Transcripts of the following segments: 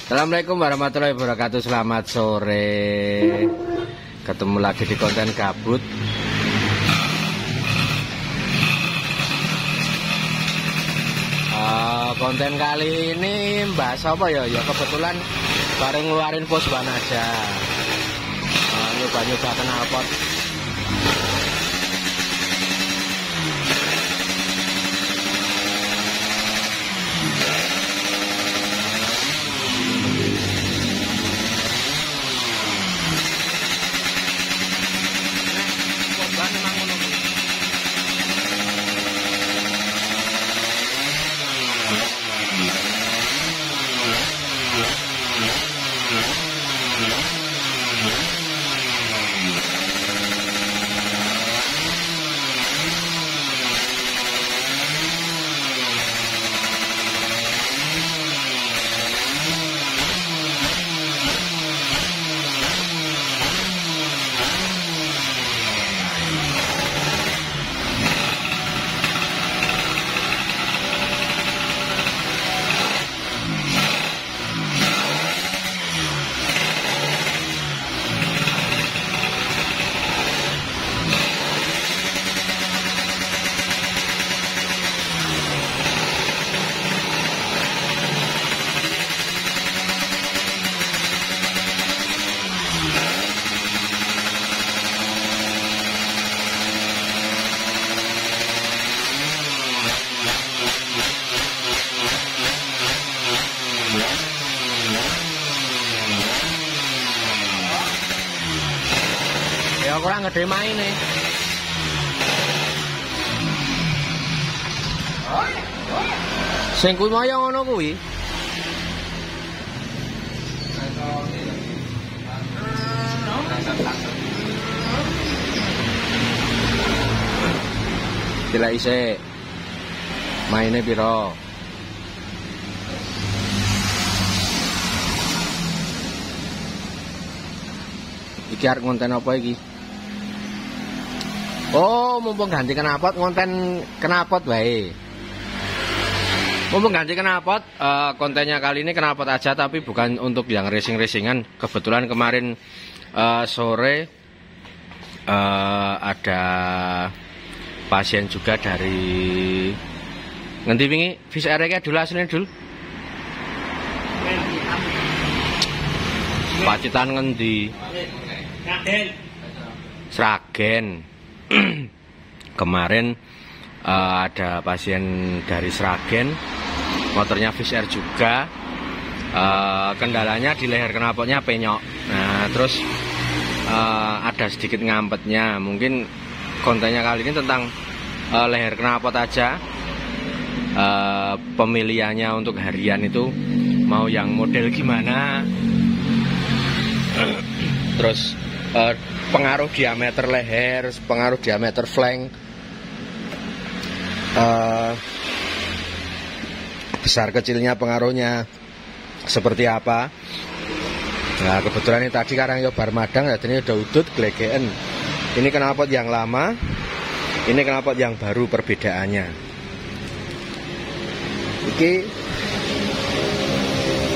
Assalamualaikum warahmatullahi wabarakatuh. Selamat sore. Ketemu lagi di konten gabut. Konten kali ini bahas apa ya? Ya kebetulan bareng ngeluarin posban aja. Nyoba-nyoba knalpot. Ya kurang gede main nih. Sing kuwi moyo ngono kuwi. Bila isih maine piro? Iki arep ngonten apa iki? Oh, mumpung ganti knalpot ngonten knalpot wae. Mumpung ganti knalpot, kontennya kali ini knalpot aja tapi bukan untuk yang racing-racingan. Kebetulan kemarin sore ada pasien juga dari ngendi wingi vis RK dulu asline dul. Pacitan ngendi? Sragen. Kemarin ada pasien dari Sragen, motornya Fish Air juga. Kendalanya di leher knalpotnya penyok. Nah terus ada sedikit ngampetnya. Mungkin kontennya kali ini tentang leher knalpot aja. Pemilihannya untuk harian itu mau yang model gimana, terus pengaruh diameter leher, pengaruh diameter flank, besar kecilnya pengaruhnya seperti apa. Nah kebetulan ini tadi karang yo bar madang, jadi udah udut glegeen. Ini knalpot yang lama, ini knalpot yang baru, perbedaannya. Iki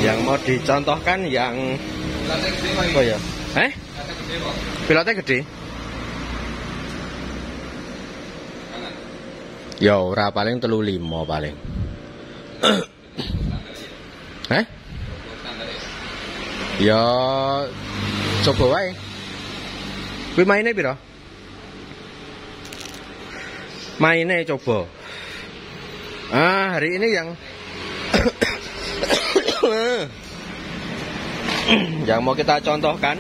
yang mau dicontohkan yang oh ya, pilotnya gede. Ya ora paling 35 paling. Ya coba wae. Kuwi maine piro? Maine coba. Hari ini yang mau kita contohkan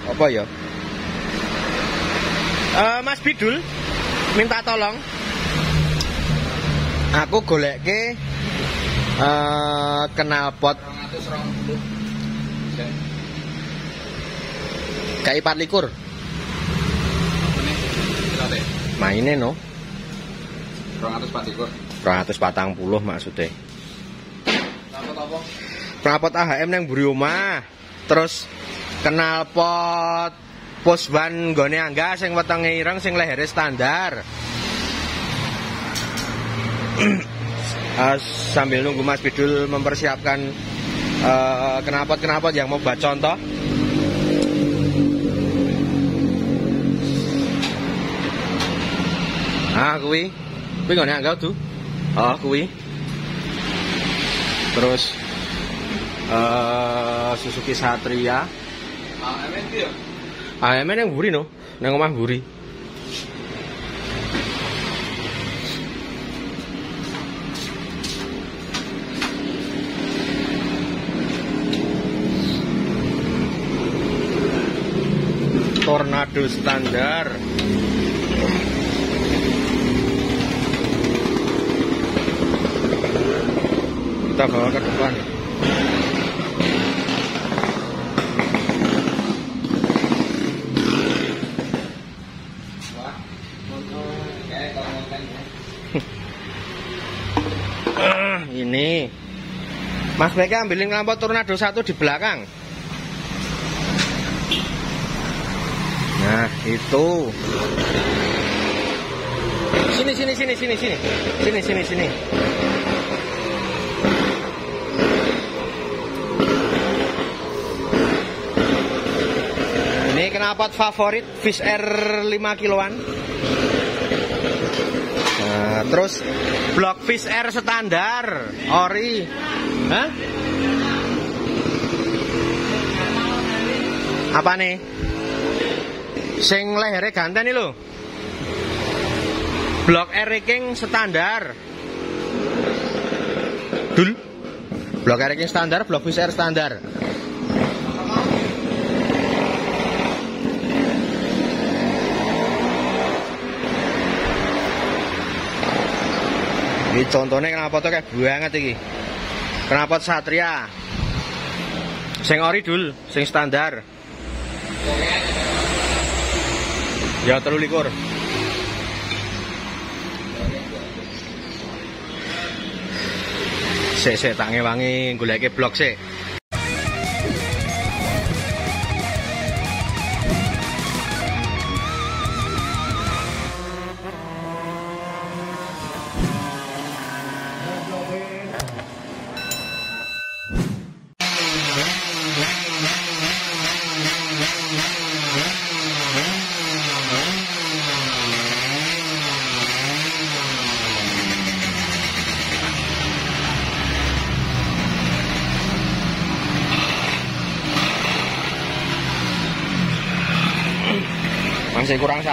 apa ya? Mas Bidul minta tolong aku golekke knalpot kayak 24 maine no 240 maksudnya. Knalpot AHM yang buri omah. Terus knalpot posban nggone angga sing wetenge ireng sing lehere standar. Sambil nunggu Mas Bidul mempersiapkan knalpot yang mau buat contoh. Kuwi nggak nek tuh. Kuwi. Terus Suzuki Satria. AMN yang buri no, nang omah buri. Tornado standar. Kita bawa ke depan. Ini Mas Beka ambilin knalpot Tornado 1 di belakang. Nah itu. Sini. Ini knalpot favorit Fish Air 5 kiloan. Nah, terus blok Fish Air standar ori. Hah? Apa nih? Sing lehernya ganten nih lo. Blok Air King standar. Dul. Blok Air King standar, blok Fish Air standar. Ini contohnya knalpotnya kayak banget iki. Knalpot Satria. Sing ori dul, sing standar. Ya 23. Sik tak ngewangi goleke blok sik. Masih kurang 1.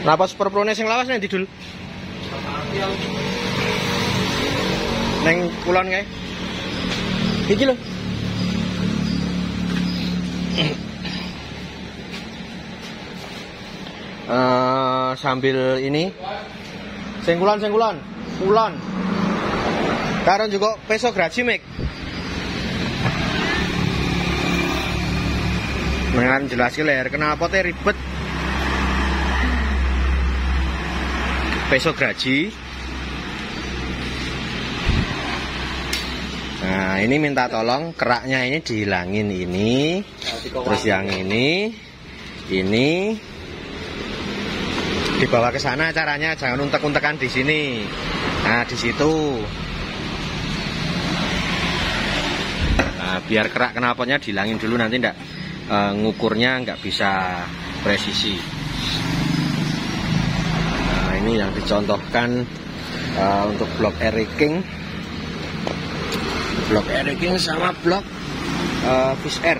Napa Super Pro sing lawas nek didul? Neng kulon kae. Iki lho. Sambil ini sing kulon. Kulon. Karo juga peso graji mek. Dengan jelas leher knalpotnya ribet. Peso graji. Nah ini minta tolong keraknya ini dihilangin ini. Terus yang ini dibawa ke sana caranya, jangan untek-untekan di sini. Nah di situ. Nah, biar kerak knalpotnya dihilangin dulu, nanti ndak ngukurnya nggak bisa presisi. Ini yang dicontohkan untuk blok Air King sama blok Fish Air.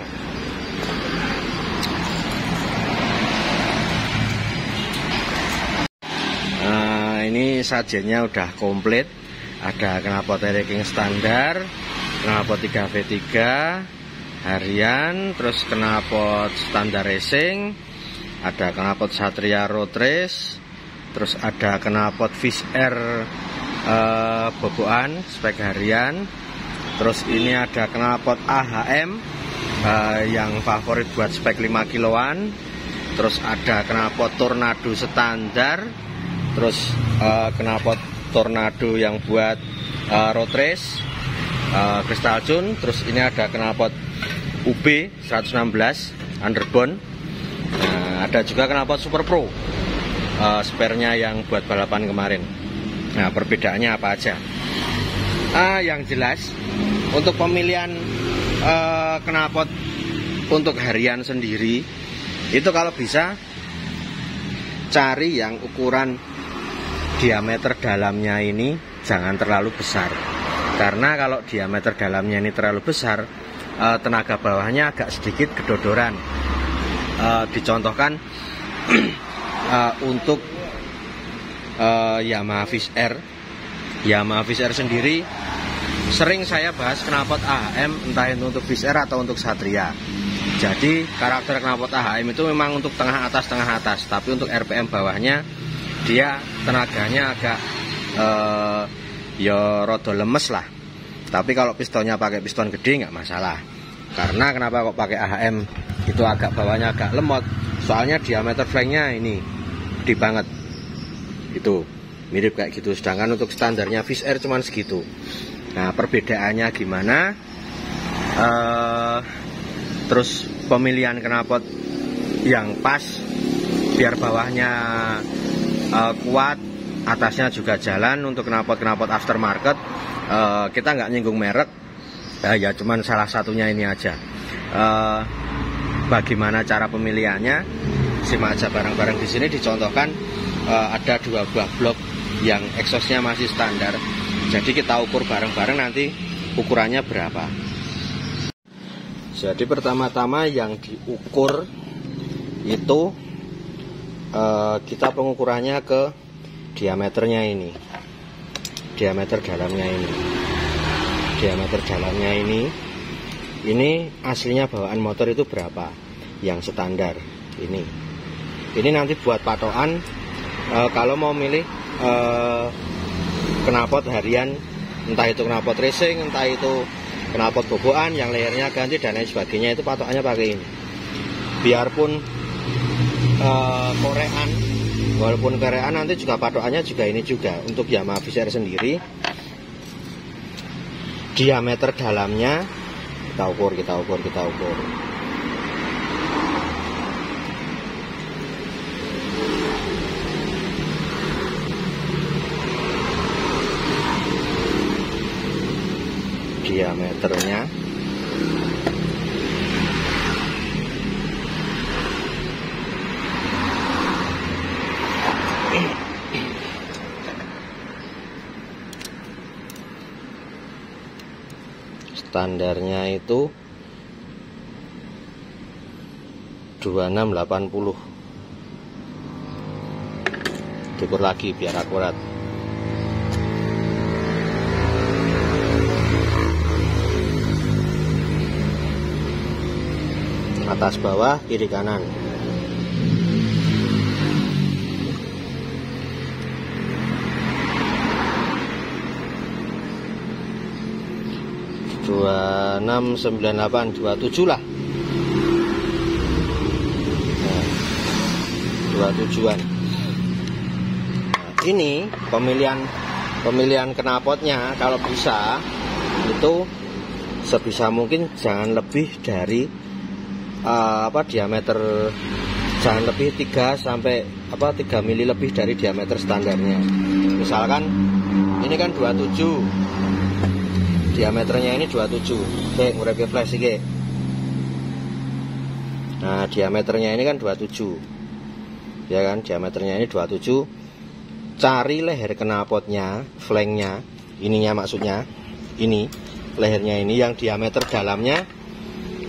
Ini sajennya udah komplit. Ada knalpot Air King standar, knalpot 3V3 harian, terus knalpot standar racing, ada knalpot Satria road race, terus ada knalpot Fish Air boboan spek harian, terus ini ada knalpot AHM yang favorit buat spek 5 kiloan, terus ada knalpot Tornado standar, terus knalpot Tornado yang buat road race Crystal Tune, terus ini ada knalpot UB 116 underbone. Nah, ada juga knalpot Super Pro sparenya yang buat balapan kemarin. Nah, perbedaannya apa aja? Yang jelas untuk pemilihan knalpot untuk harian sendiri itu kalau bisa cari yang ukuran diameter dalamnya ini jangan terlalu besar, karena kalau diameter dalamnya ini terlalu besar, tenaga bawahnya agak sedikit kedodoran. Dicontohkan untuk Yamaha Fish Air sendiri sering saya bahas knalpot AHM, entah itu untuk Fish Air atau untuk Satria. Jadi karakter knalpot AHM itu memang untuk tengah atas, tapi untuk RPM bawahnya dia tenaganya agak ya rada lemes lah. Tapi kalau pistonnya pakai piston gede nggak masalah. Karena kenapa kok pakai AHM itu agak bawahnya agak lemot? Soalnya diameter flanknya ini gede banget. Itu mirip kayak gitu. Sedangkan untuk standarnya Fish Air cuman segitu. Nah, perbedaannya gimana? Terus pemilihan knalpot yang pas biar bawahnya kuat, atasnya juga jalan. Untuk knalpot aftermarket kita nggak nyinggung merek, ya cuman salah satunya ini aja. Bagaimana cara pemilihannya? Simak aja bareng-bareng. Di sini dicontohkan ada 2 buah blok yang exhaustnya masih standar. Jadi kita ukur bareng-bareng nanti ukurannya berapa. Jadi pertama-tama yang diukur itu kita pengukurannya ke diameternya ini, diameter dalamnya ini aslinya bawaan motor itu berapa, yang standar ini nanti buat patokan kalau mau milih knalpot harian, entah itu knalpot racing, entah itu knalpot boboan yang layernya ganti dan lain sebagainya, itu patokannya pakai ini. Biarpun Korean, walaupun Korean nanti juga patokannya juga ini juga. Untuk Yamaha Fish Air sendiri diameter dalamnya kita ukur. Diameternya standarnya itu 2680. Diukur lagi biar akurat. Atas bawah, kiri kanan. Dua 2698, 27 lah. Nah, 27-an. Nah, ini pemilihan knalpotnya kalau bisa itu sebisa mungkin jangan lebih dari diameter, jangan lebih 3 sampai 3 mili lebih dari diameter standarnya. Misalkan ini kan 27, diameternya ini 27. Oke, ngurep flash iki. Nah, diameternya ini kan 27. Ya kan, diameternya ini 27. Cari leher knalpotnya, flanknya, ininya maksudnya. Ini lehernya ini yang diameter dalamnya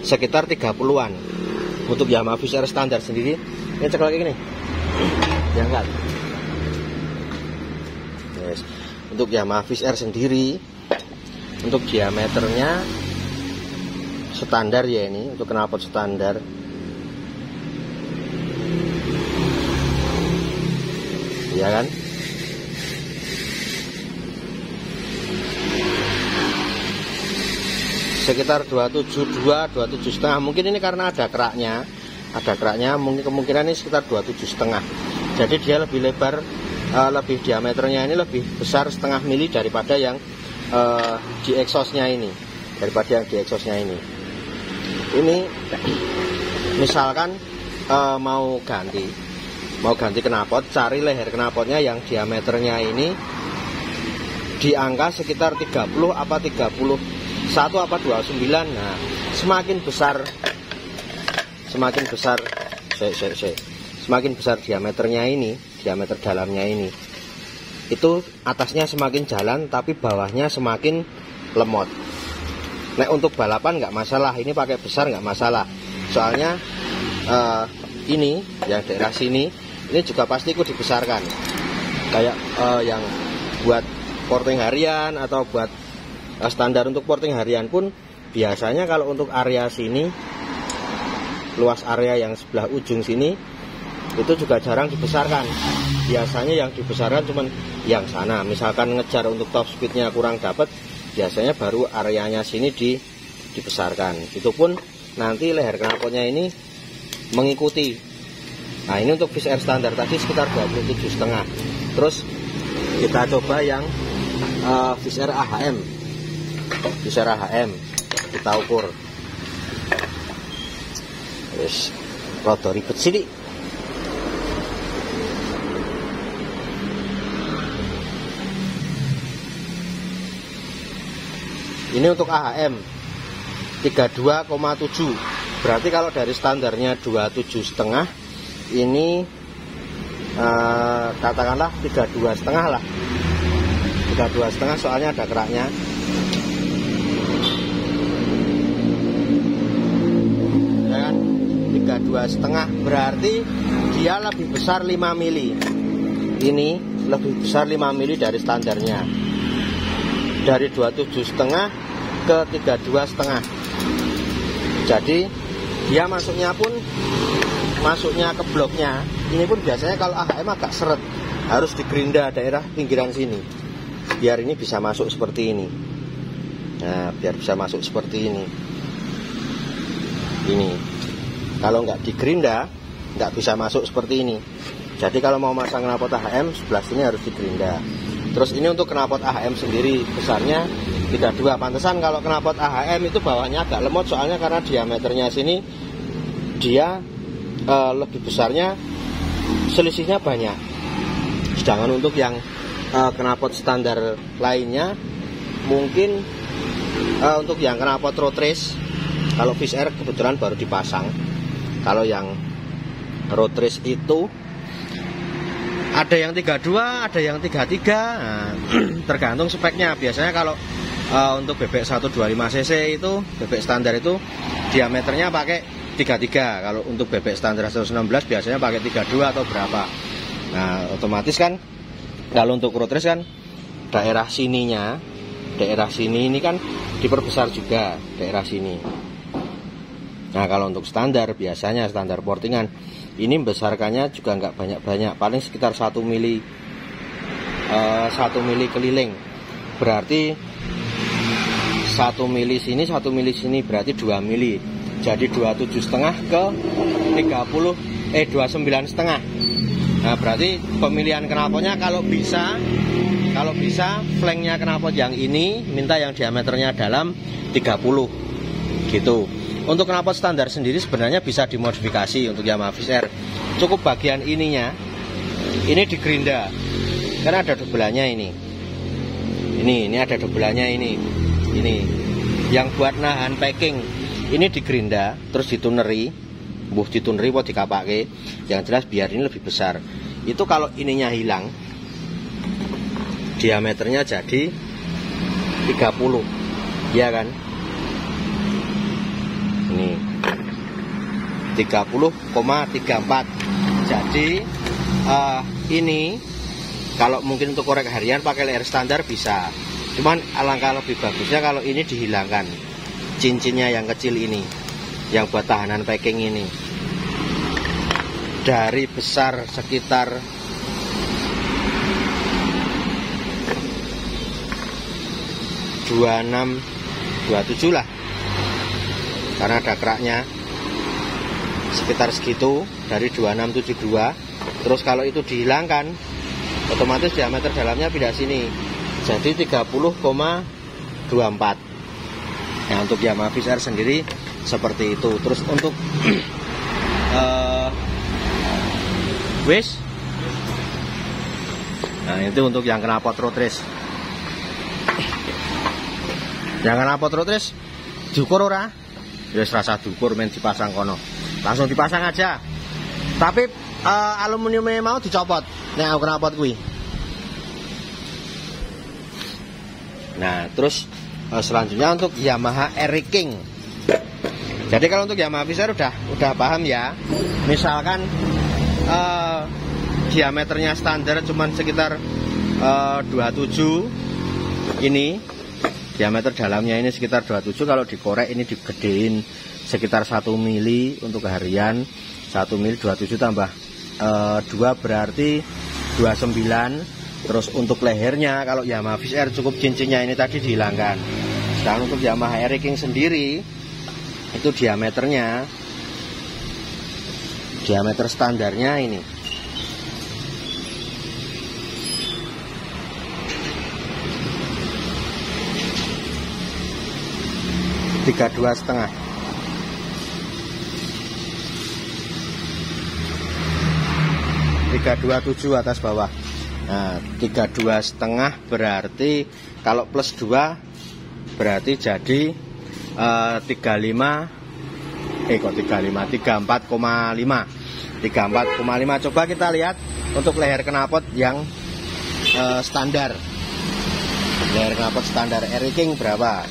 sekitar 30-an. Untuk Yamaha Fish Air standar sendiri, ini cek lagi gini. Diangkat. Yes. Untuk Yamaha Fish Air sendiri, untuk diameternya standar ya, ini untuk knalpot standar. ya kan. Sekitar 272, 27,5. Mungkin ini karena ada keraknya, mungkin kemungkinan ini sekitar 27,5. Jadi dia lebih lebar, lebih diameternya ini lebih besar setengah mili daripada yang di exhaustnya ini, Ini misalkan mau ganti knalpot, cari leher knalpotnya yang diameternya ini di angka sekitar 30 apa 31 apa 29. Nah, semakin besar diameternya ini, diameter dalamnya ini, itu atasnya semakin jalan tapi bawahnya semakin lemot. Nah, untuk balapan nggak masalah, ini pakai besar nggak masalah. Soalnya ini yang daerah sini ini juga pasti ikut dibesarkan. Kayak yang buat porting harian atau buat standar untuk porting harian pun biasanya kalau untuk area sini, luas area yang sebelah ujung sini itu juga jarang dibesarkan. Biasanya yang dibesarkan cuman yang sana. Misalkan ngejar untuk top speednya kurang dapat, biasanya baru areanya sini dibesarkan. Itu pun nanti leher knalpotnya ini mengikuti. Nah, ini untuk Fish Air standar tadi sekitar 27,5. Terus kita coba yang Fish Air AHM. Kita ukur. Terus rada ribet sini. Ini untuk AHM 32,7. Berarti kalau dari standarnya 27,5, ini katakanlah 32,5 lah. 32,5 soalnya ada keraknya. Ya kan? 32,5 berarti dia lebih besar 5 mili. Ini lebih besar 5 mili dari standarnya. Dari 27,5 ke 32,5. Jadi dia masuknya ke bloknya ini pun biasanya kalau AHM agak seret, harus digerinda daerah pinggiran sini biar ini bisa masuk seperti ini. Nah, biar bisa masuk seperti ini. Ini kalau nggak digerinda nggak bisa masuk seperti ini. Jadi kalau mau masang knalpot AHM sebelah sini harus digerinda. Terus ini untuk knalpot AHM sendiri besarnya 32. Pantesan kalau knalpot AHM itu bawahnya agak lemot, soalnya karena diameternya sini dia lebih besarnya, selisihnya banyak. Sedangkan untuk yang knalpot standar lainnya, mungkin untuk yang knalpot road race, kalau Fish Air kebetulan baru dipasang. Kalau yang road race itu ada yang 32, ada yang 33. Nah, tergantung speknya. Biasanya kalau untuk bebek 125cc itu, bebek standar itu diameternya pakai 33. Kalau untuk bebek standar 116 biasanya pakai 32 atau berapa. Nah, otomatis kan kalau untuk road race kan daerah sini ini kan diperbesar juga daerah sini. Nah, kalau untuk standar biasanya standar portingan ini membesarkannya juga nggak banyak-banyak, paling sekitar 1 mili keliling. Berarti 1 mili sini, 1 mili sini, berarti 2 mili. Jadi 27,5 ke 29,5. Nah, berarti pemilihan knalpotnya kalau bisa flanknya knalpot yang ini minta yang diameternya dalam 30 gitu. Untuk knalpot standar sendiri sebenarnya bisa dimodifikasi untuk Yamaha Fish Air. Cukup bagian ininya ini digerinda, karena ada dobelannya ini. Ini ada dobelannya ini. Ini yang buat nahan packing. Ini digerinda terus dituneri. Dituneri buat dikapake. Yang jelas biar ini lebih besar. Itu kalau ininya hilang, diameternya jadi 30. Ya kan? Ini 30,34. Jadi ini kalau mungkin untuk korek harian pakai leher standar bisa. Cuman alangkah lebih bagusnya kalau ini dihilangkan cincinnya yang kecil ini, yang buat tahanan packing ini. Dari besar sekitar 2627 lah, karena ada keraknya sekitar segitu dari 2672. Terus kalau itu dihilangkan, otomatis diameter dalamnya pindah sini jadi 30,24. Nah, untuk Yamaha Viz Air sendiri seperti itu. Terus untuk wish, nah itu untuk yang knalpot road race. Yang knalpot road race diukur ora? Ya rasa diukur, men dipasang kono. Langsung dipasang aja. Tapi aluminiumnya mau dicopot. Nek aku knalpot kuwi. Nah, terus selanjutnya untuk Yamaha Air King. Jadi kalau untuk Yamaha Viz Air udah paham ya. Misalkan diameternya standar cuman sekitar 27, ini diameter dalamnya ini sekitar 27. Kalau dikorek ini digedein sekitar 1 mili untuk harian. 1 mili 27 tambah 2 berarti 29. Terus untuk lehernya kalau Yamaha Viz Air cukup cincinnya ini tadi dihilangkan. Sedangkan untuk Yamaha Air King sendiri itu diameternya, diameter standarnya ini 32,5. 327 atas bawah. Nah, 32,5 berarti kalau plus 2 berarti jadi 34,5. Coba kita lihat untuk leher knalpot yang standar. Leher knalpot standar Air King berapa?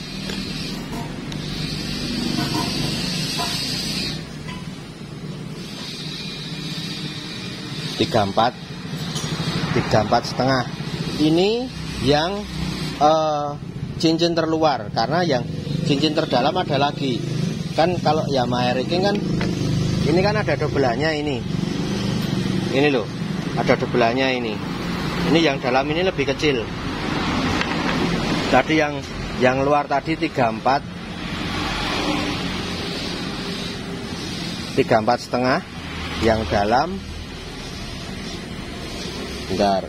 Tiga empat setengah. Ini yang cincin terluar, karena yang cincin terdalam ada lagi. Kan kalau Yamaha Air King kan ini kan ada dobelannya ini. Ini loh, ada dobelannya ini. Ini yang dalam ini lebih kecil. Tadi yang luar tadi 34 setengah, yang dalam bentar,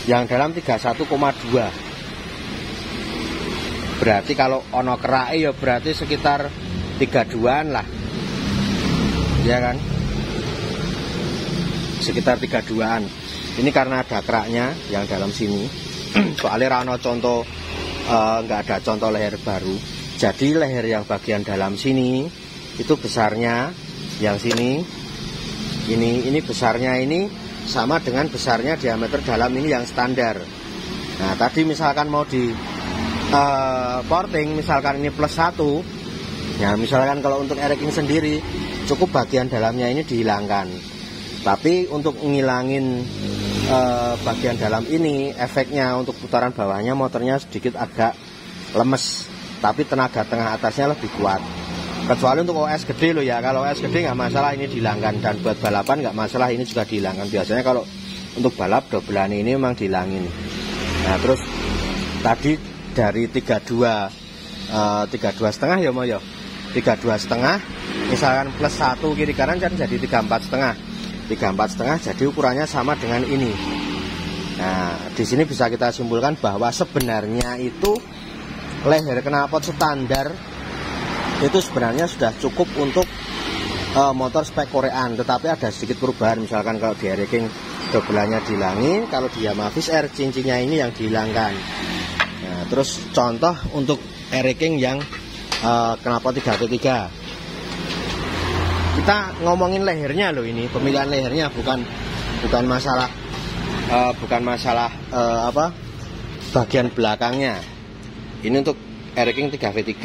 yang dalam 31,2. Berarti kalau ono kerak ya berarti sekitar 32-an lah, ya kan, sekitar 32-an. Ini karena ada keraknya yang dalam sini. Soalnya rano contoh nggak ada contoh leher baru, jadi leher yang bagian dalam sini itu besarnya yang sini, ini besarnya ini sama dengan besarnya diameter dalam ini yang standar. Nah, tadi misalkan mau di porting, misalkan ini plus 1, ya misalkan kalau untuk Air King sendiri cukup bagian dalamnya ini dihilangkan. Tapi untuk ngilangin bagian dalam ini, efeknya untuk putaran bawahnya motornya sedikit agak lemes, tapi tenaga tengah atasnya lebih kuat. Kecuali untuk OS gede loh ya. Kalau OS gede nggak masalah ini dihilangkan, dan buat balapan nggak masalah ini juga dihilangkan. Biasanya kalau untuk balap dobelan ini memang dihilangin. Nah, terus tadi dari 32,5 ya mau ya, 32,5 misalkan plus 1 kiri kanan kan jadi 34,5. 34,5 jadi ukurannya sama dengan ini. Nah, di sini bisa kita simpulkan bahwa sebenarnya itu leher knalpot standar itu sebenarnya sudah cukup untuk motor spek Koreaan, tetapi ada sedikit perubahan. Misalkan kalau di Air King dobelannya dihilangin, kalau di Yamaha Viz Air cincinnya ini yang dihilangkan. Nah, terus contoh untuk Air King yang knalpot 3V3. Kita ngomongin lehernya loh, ini pemilihan lehernya, bukan masalah bagian belakangnya. Ini untuk Air King 3V3.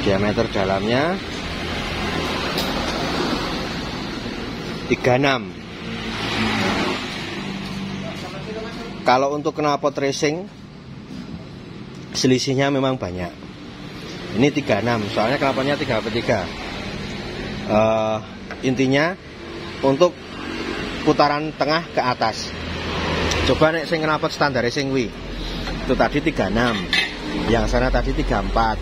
Diameter dalamnya 36. Kalau untuk knalpot racing selisihnya memang banyak. Ini 36, soalnya knalpotnya 3V3. Intinya untuk putaran tengah ke atas. Coba nek sing knalpot standar sing kuwi. Itu tadi 36. Yang sana tadi 34.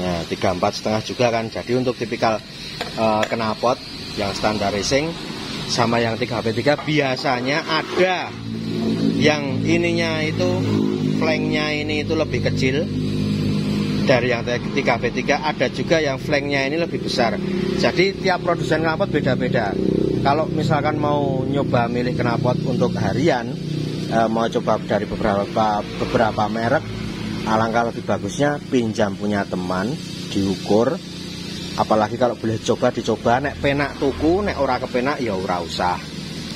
Nah, 34,5 juga kan. Jadi untuk tipikal knalpot yang standar racing sama yang 3V3 biasanya ada yang ininya itu flanknya ini itu lebih kecil dari yang 3V3, ada juga yang flanknya ini lebih besar. Jadi tiap produsen knalpot beda-beda. Kalau misalkan mau nyoba milih knalpot untuk harian, mau coba dari beberapa merek, alangkah lebih bagusnya pinjam punya teman, diukur. Apalagi kalau boleh coba dicoba, nek penak tuku, nek ora kepenak ya ora usah.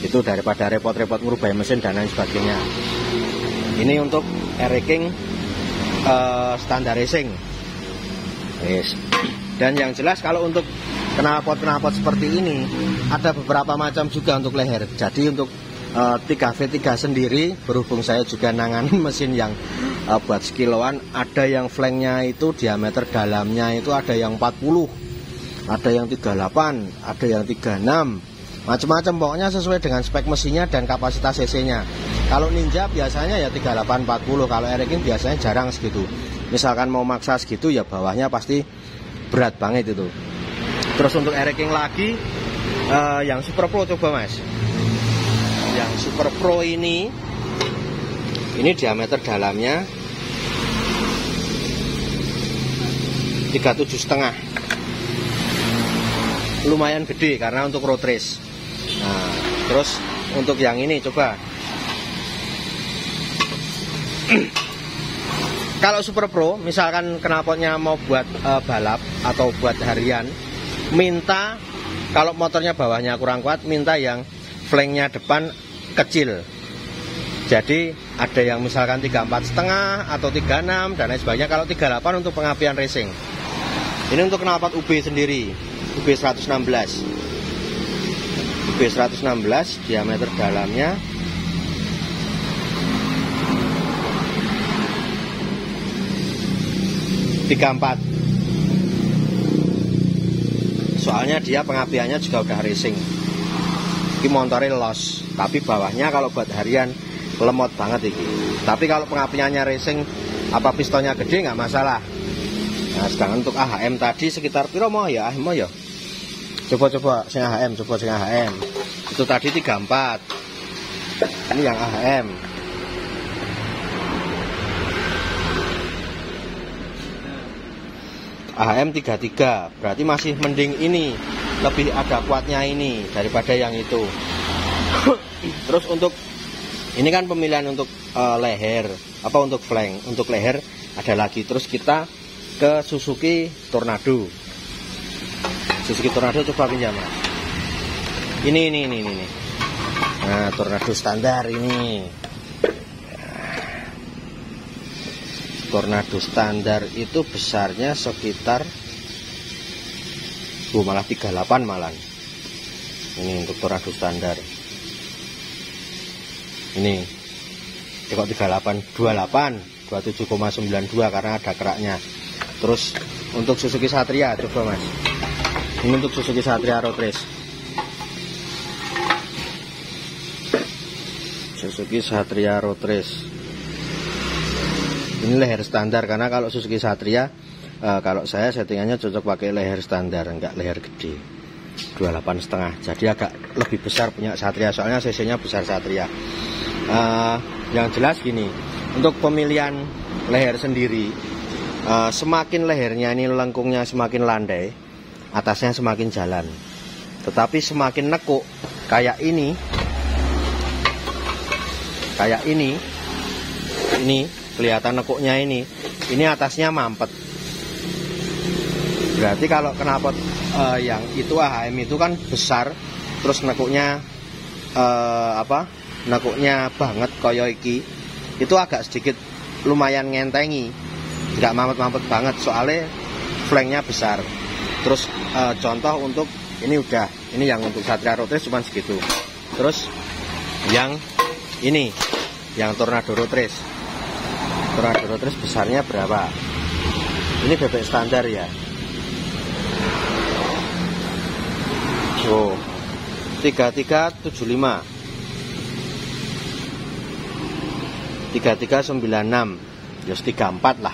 Itu daripada repot-repot ngerubah mesin dan lain sebagainya. Ini untuk Air King standar racing. Yes. Dan yang jelas kalau untuk knalpot seperti ini ada beberapa macam juga untuk leher. Jadi untuk 3V3 sendiri, berhubung saya juga nanganin mesin yang buat sekiloan, ada yang flanknya itu diameter dalamnya itu ada yang 40, ada yang 38, ada yang 36, macam-macam, pokoknya sesuai dengan spek mesinnya dan kapasitas cc-nya. Kalau Ninja biasanya ya 38-40, kalau Air King biasanya jarang segitu. Misalkan mau maksa segitu ya bawahnya pasti berat banget itu. Terus untuk Air King lagi yang Super Pro, coba Mas. Yang Super Pro ini diameter dalamnya 37,5. Lumayan gede karena untuk road race. Nah, terus untuk yang ini coba. Kalau Super Pro misalkan knalpotnya mau buat balap atau buat harian, minta kalau motornya bawahnya kurang kuat, minta yang flanknya depan kecil. Jadi ada yang misalkan 34,5 atau 36 dan lain sebagainya. Kalau 38 untuk pengapian racing. Ini untuk knalpot UB sendiri, UB 116. UB 116 diameter dalamnya 34. Soalnya dia pengapiannya juga udah racing. Ini motornya los, tapi bawahnya kalau buat harian lemot banget ini. Tapi kalau pengapiannya racing, apa pistonnya gede nggak masalah. Nah, sedangkan untuk AHM tadi sekitar piro mau ya? Mau ya? Coba sing AHM, coba sing AHM. Itu tadi 34. Ini yang AHM. AHM 33, berarti masih mending ini, lebih ada kuatnya ini daripada yang itu. Terus untuk ini kan pemilihan untuk leher, apa untuk flank, untuk leher ada lagi. Terus kita ke Suzuki Tornado. Suzuki Tornado coba pinjam. Ini. Nah, Tornado standar ini. Tornado standar itu besarnya sekitar malah 38 malah. Ini untuk Tornado standar. Ini kok 38, 27,92 karena ada keraknya. Terus untuk Suzuki Satria coba Mas. Ini untuk Suzuki Satria Road Race. Suzuki Satria Road Race. Ini leher standar karena kalau Suzuki Satria kalau saya settingannya cocok pakai leher standar, enggak leher gede 28,5. Jadi agak lebih besar punya Satria, soalnya cc-nya besar Satria. Yang jelas gini, untuk pemilihan leher sendiri, semakin lehernya ini lengkungnya semakin landai, atasnya semakin jalan. Tetapi semakin nekuk kayak ini kelihatan nekuknya ini atasnya mampet. Berarti kalau knalpot yang itu AHM itu kan besar, terus nekuknya nekuknya banget koyo iki, itu agak sedikit lumayan ngentengi, nggak mampet-mampet banget soalnya flanknya besar. Terus contoh untuk ini yang untuk Satria Road Race cuma segitu. Terus yang ini yang Tornado Road Race besarnya berapa? Ini bebek standar ya. Oh, 3375, 3396, just 34 lah.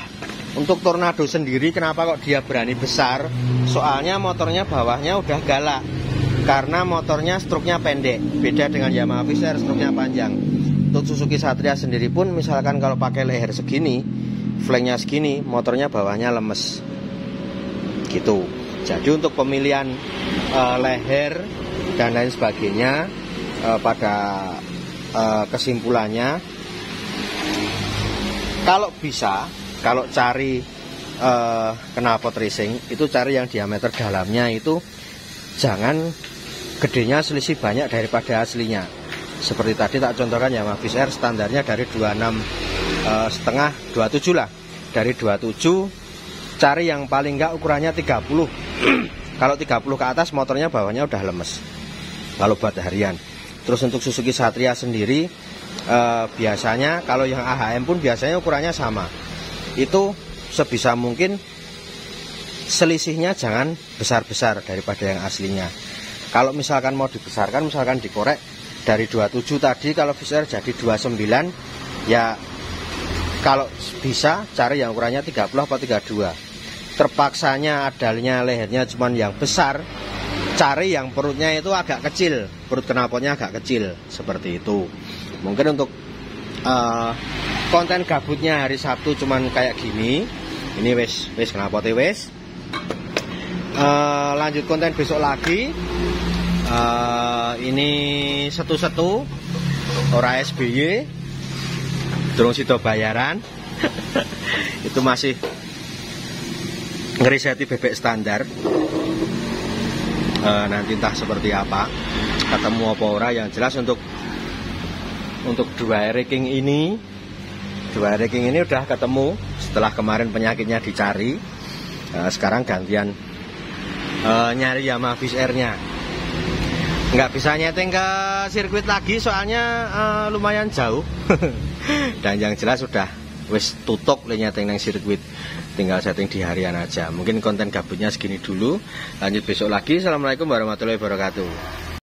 Untuk Tornado sendiri kenapa kok dia berani besar? Soalnya motornya bawahnya udah galak. Karena motornya struknya pendek. Beda dengan Yamaha Fisher, struknya panjang. Untuk Suzuki Satria sendiri pun misalkan kalau pakai leher segini, flanknya segini, motornya bawahnya lemes. Gitu. Jadi untuk pemilihan leher dan lain sebagainya, pada kesimpulannya, kalau bisa, kalau cari knalpot racing itu cari yang diameter dalamnya itu jangan gedenya selisih banyak daripada aslinya. Seperti tadi tak contohkan Yamaha Fisher standarnya dari 26 setengah 27 lah. Dari 27 cari yang paling enggak ukurannya 30. Kalau 30 ke atas motornya bawahnya udah lemes. Kalau buat harian. Terus untuk Suzuki Satria sendiri biasanya kalau yang AHM pun biasanya ukurannya sama. Itu sebisa mungkin selisihnya jangan besar-besar daripada yang aslinya. Kalau misalkan mau dibesarkan, misalkan dikorek dari 27 tadi, kalau Fisher jadi 29, ya kalau bisa cari yang ukurannya 30 atau 32. Terpaksanya adalnya lehernya cuman yang besar, cari yang perutnya itu agak kecil, perut knalpotnya agak kecil, seperti itu. Mungkin untuk konten gabutnya hari Sabtu cuman kayak gini. Ini wes knalpotnya wes. Lanjut konten besok lagi. Ini setu-setu ora SBY, durung sido bayaran. Itu masih ngeriseti bebek standar. Nanti entah seperti apa, ketemu apa ora. Yang jelas untuk dua ranking ini udah ketemu setelah kemarin penyakitnya dicari. Sekarang gantian nyari Yamaha Fisher-nya. Nggak bisa nyeting ke sirkuit lagi soalnya lumayan jauh. Dan yang jelas sudah wis tutup nyeting nang sirkuit, tinggal setting di harian aja. Mungkin konten gabutnya segini dulu, lanjut besok lagi. Assalamualaikum warahmatullahi wabarakatuh.